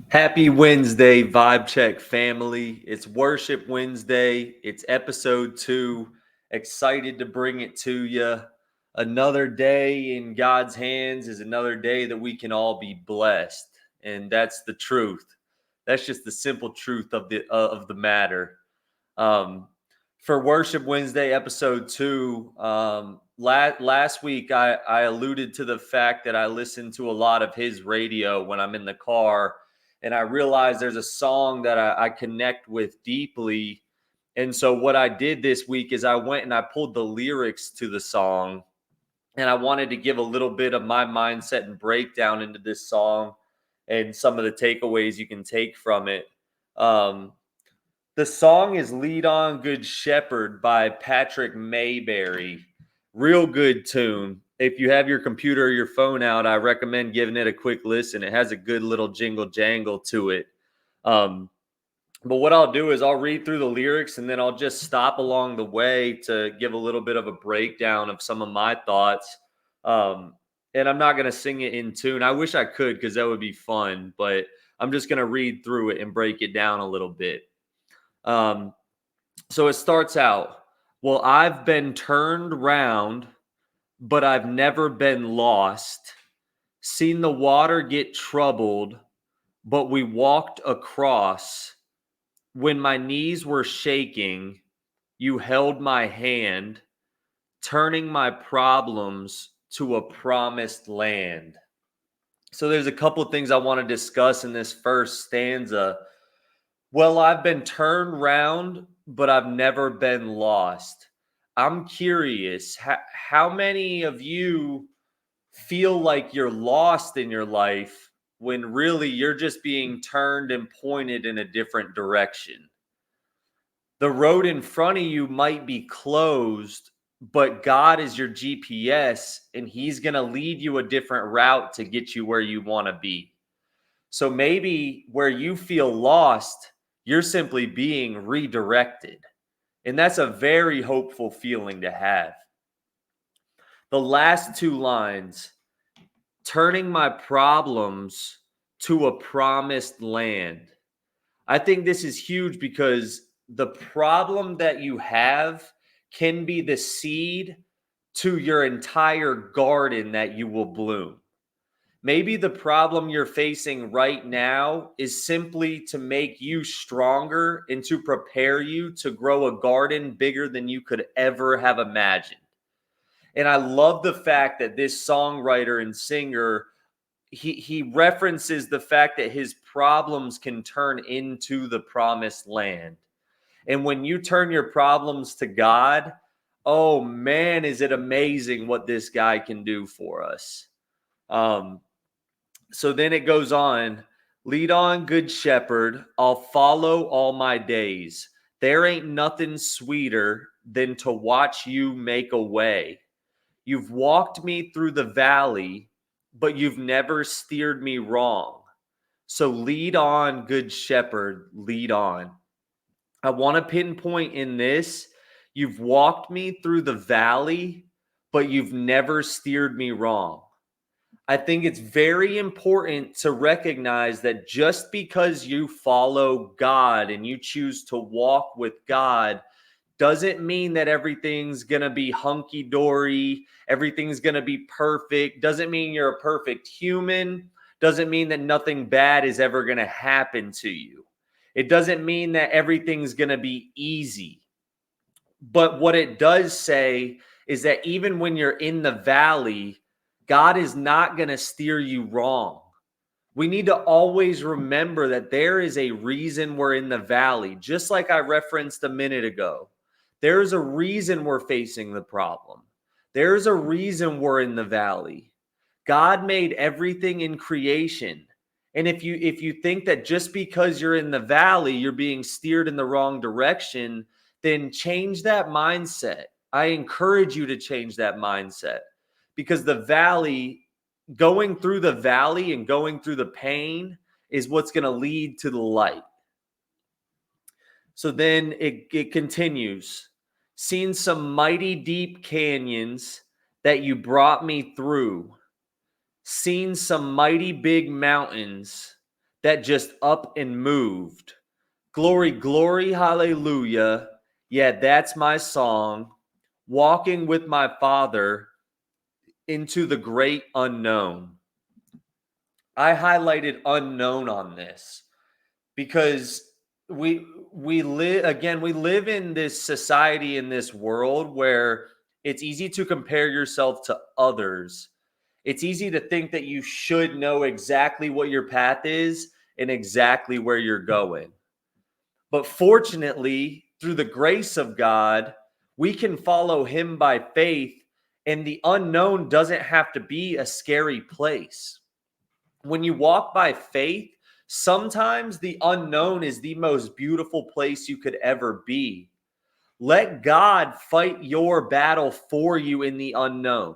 Happy Wednesday, Vibe Check family. It's Worship Wednesday. It's episode 2. Excited to bring it to you. Another day in God's hands is another day that we can all be blessed. And that's the truth. That's just the simple truth of the matter. Um, for Worship Wednesday, episode 2, last week I alluded to the fact that I listen to a lot of his radio when I'm in the car, and I realized there's a song that I connect with deeply. And so what I did this week is I went and I pulled the lyrics to the song, and I wanted to give a little bit of my mindset and breakdown into this song and some of the takeaways you can take from it. Um, the song is Lead On Good Shepherd by Patrick Mayberry. Real good tune. If you have your computer or your phone out, I recommend giving it a quick listen. It has a good little jingle jangle to it. Um, but what I'll do is I'll read through the lyrics and then I'll just stop along the way to give a little bit of a breakdown of some of my thoughts. Um, and I'm not going to sing it in tune. I wish I could because that would be fun, but I'm just going to read through it and break it down a little bit. Um, so it starts out, well, I've been turned round, but I've never been lost. Seen the water get troubled, but we walked across. When my knees were shaking, you held my hand, turning my problems to a promised land. So there's a couple of things I want to discuss in this first stanza. Well, I've been turned round, but I've never been lost. I'm curious, how many of you feel like you're lost in your life when really you're just being turned and pointed in a different direction? The road in front of you might be closed, but God is your GPS and He's going to lead you a different route to get you where you want to be. So maybe where you feel lost, you're simply being redirected. And that's a very hopeful feeling to have. The last two lines, turning my problems to a promised land. I think this is huge because the problem that you have can be the seed to your entire garden that you will bloom. Maybe the problem you're facing right now is simply to make you stronger and to prepare you to grow a garden bigger than you could ever have imagined. And I love the fact that this songwriter and singer, he references the fact that his problems can turn into the promised land. And when you turn your problems to God, oh man, is it amazing what this guy can do for us. So then it goes on, lead on, good shepherd. I'll follow all my days. There ain't nothing sweeter than to watch you make a way. You've walked me through the valley, but you've never steered me wrong. So lead on, good shepherd, lead on. I want to pinpoint in this, you've walked me through the valley, but you've never steered me wrong. I think it's very important to recognize that just because you follow God and you choose to walk with God doesn't mean that everything's going to be hunky dory, everything's going to be perfect, doesn't mean you're a perfect human, doesn't mean that nothing bad is ever going to happen to you. It doesn't mean that everything's going to be easy. But what it does say is that even when you're in the valley, God is not going to steer you wrong. We need to always remember that there is a reason we're in the valley, just like I referenced a minute ago. There is a reason we're facing the problem. There's a reason we're in the valley. God made everything in creation. And if you think that just because you're in the valley, you're being steered in the wrong direction, then change that mindset. I encourage you to change that mindset because going through the valley and going through the pain is what's going to lead to the light. So then it continues. Seen some mighty deep canyons that you brought me through. Seen some mighty big mountains that just up and moved. Glory, glory, hallelujah. Yeah, that's my song. Walking with my Father into the great unknown. I highlighted unknown on this because we live in this society, in this world where it's easy to compare yourself to others. It's easy to think that you should know exactly what your path is and exactly where you're going. But fortunately, through the grace of God, we can follow him by faith, and the unknown doesn't have to be a scary place. When you walk by faith, sometimes the unknown is the most beautiful place you could ever be. Let God fight your battle for you in the unknown.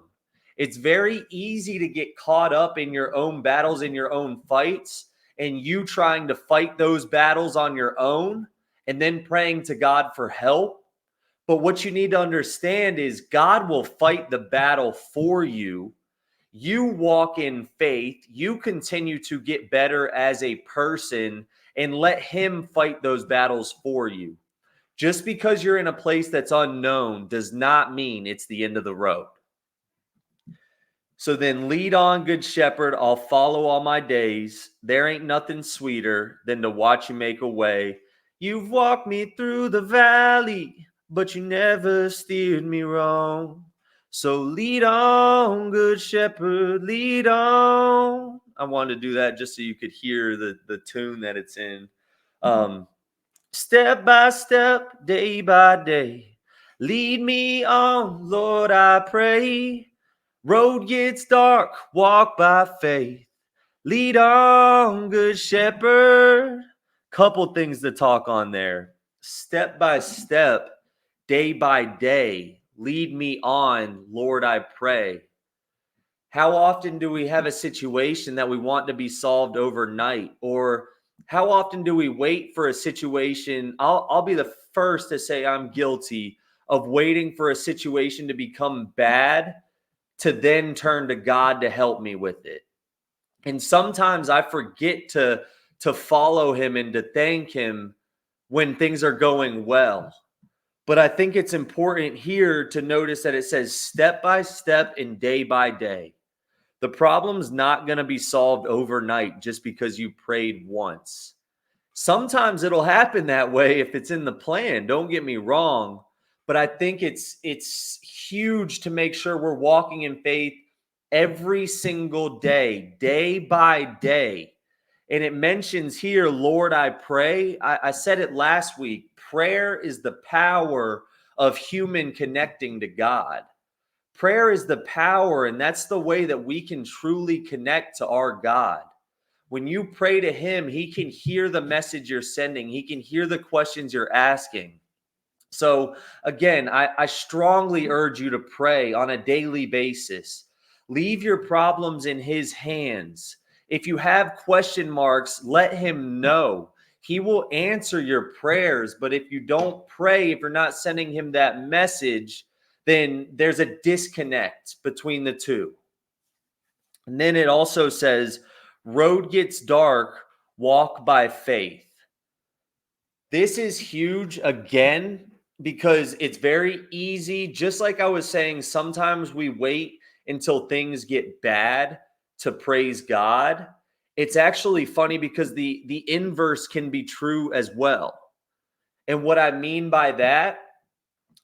It's very easy to get caught up in your own battles, in your own fights, and you trying to fight those battles on your own and then praying to God for help. But what you need to understand is God will fight the battle for you. You walk in faith, you continue to get better as a person, and let him fight those battles for you. Just because you're in a place that's unknown does not mean it's the end of the road. So then lead on, good shepherd. I'll follow all my days. There ain't nothing sweeter than to watch you make a way. You've walked me through the valley, but you never steered me wrong. So lead on, good shepherd, lead on. I wanted to do that just so you could hear the tune that it's in. Step by step, day by day, lead me on, Lord, I pray. Road gets dark, walk by faith. Lead on, good shepherd. Couple things to talk on there. Step by step, day by day, lead me on, Lord, I pray. How often do we have a situation that we want to be solved overnight? Or how often do we wait for a situation? I'll be the first to say I'm guilty of waiting for a situation to become bad to then turn to God to help me with it. And sometimes I forget to follow him and to thank him when things are going well. But I think it's important here to notice that it says step by step and day by day. The problem's not going to be solved overnight just because you prayed once. Sometimes it'll happen that way if it's in the plan. Don't get me wrong, but I think it's huge to make sure we're walking in faith every single day, day by day. And it mentions here, Lord, I pray. I said it last week. Prayer is the power of human connecting to God. Prayer is the power, and that's the way that we can truly connect to our God. When you pray to him, he can hear the message you're sending. He can hear the questions you're asking. So again, I strongly urge you to pray on a daily basis. Leave your problems in his hands. If you have question marks, let him know. He will answer your prayers. But if you don't pray, if you're not sending him that message, then there's a disconnect between the two. And then it also says, road gets dark, walk by faith. This is huge again because it's very easy. Just like I was saying, sometimes we wait until things get bad to praise God. It's actually funny because the inverse can be true as well. And what I mean by that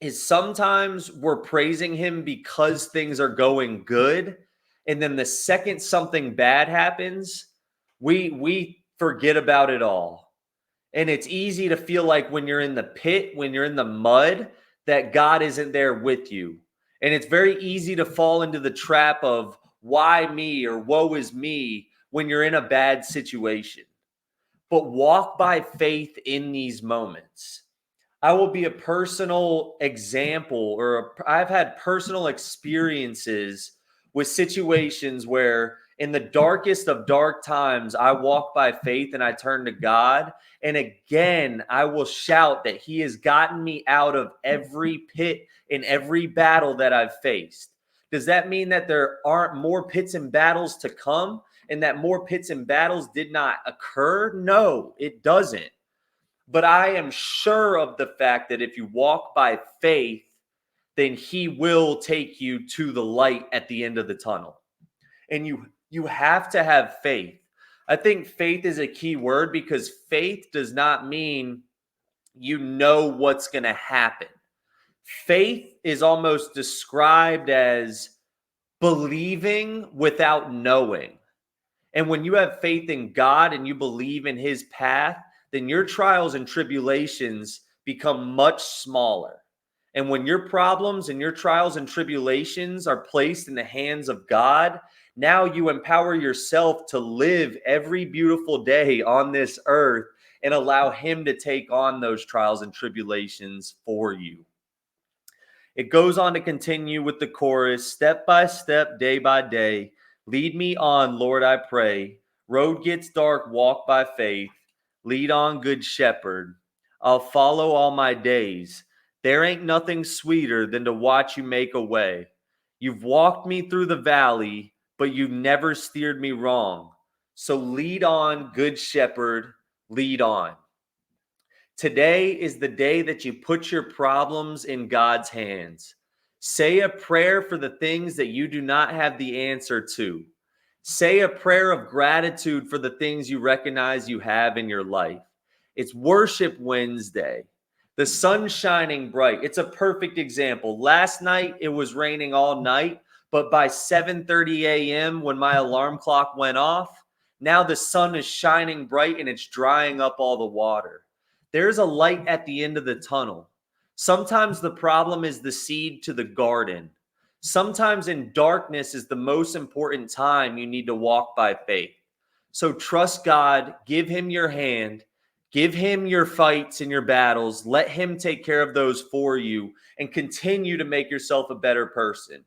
is sometimes we're praising him because things are going good. And then the second something bad happens, we forget about it all. And it's easy to feel like when you're in the pit, when you're in the mud, that God isn't there with you. And it's very easy to fall into the trap of why me or woe is me when you're in a bad situation. But walk by faith in these moments. I will be a personal example, I've had personal experiences with situations where in the darkest of dark times, I walk by faith and I turn to God. And again, I will shout that he has gotten me out of every pit in every battle that I've faced. Does that mean that there aren't more pits and battles to come? and that more pits and battles did not occur? No, it doesn't. But I am sure of the fact that if you walk by faith, then he will take you to the light at the end of the tunnel. And you have to have faith. I think faith is a key word because faith does not mean you know what's going to happen. Faith is almost described as believing without knowing. And when you have faith in God and you believe in his path, then your trials and tribulations become much smaller. And when your problems and your trials and tribulations are placed in the hands of God, now you empower yourself to live every beautiful day on this earth and allow him to take on those trials and tribulations for you. It goes on to continue with the chorus, step by step, day by day. Lead me on, Lord, I pray. Road gets dark, walk by faith. Lead on, good shepherd. I'll follow all my days. There ain't nothing sweeter than to watch you make a way. You've walked me through the valley, but you've never steered me wrong. So lead on, good shepherd, lead on. Today is the day that you put your problems in God's hands. Say a prayer for the things that you do not have the answer to. Say a prayer of gratitude for the things you recognize you have in your life. It's Worship Wednesday. The sun's shining bright. It's a perfect example. Last night, it was raining all night, but by 7:30 a.m. when my alarm clock went off, now the sun is shining bright and it's drying up all the water. There's a light at the end of the tunnel. Sometimes the problem is the seed to the garden. Sometimes in darkness is the most important time you need to walk by faith. So trust God, give him your hand, give him your fights and your battles, let him take care of those for you, and continue to make yourself a better person.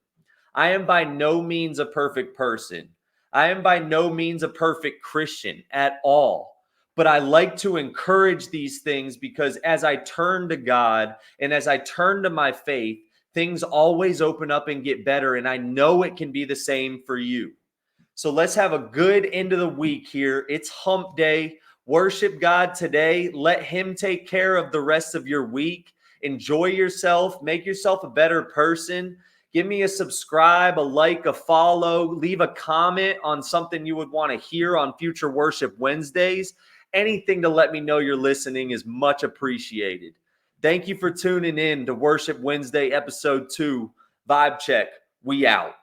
I am by no means a perfect person. I am by no means a perfect Christian at all. But I like to encourage these things because as I turn to God and as I turn to my faith, things always open up and get better. And I know it can be the same for you. So let's have a good end of the week here. It's hump day. Worship God today. Let him take care of the rest of your week. Enjoy yourself. Make yourself a better person. Give me a subscribe, a like, a follow. Leave a comment on something you would want to hear on future Worship Wednesdays. Anything to let me know you're listening is much appreciated. Thank you for tuning in to Worship Wednesday, episode 2. Vibe check. We out.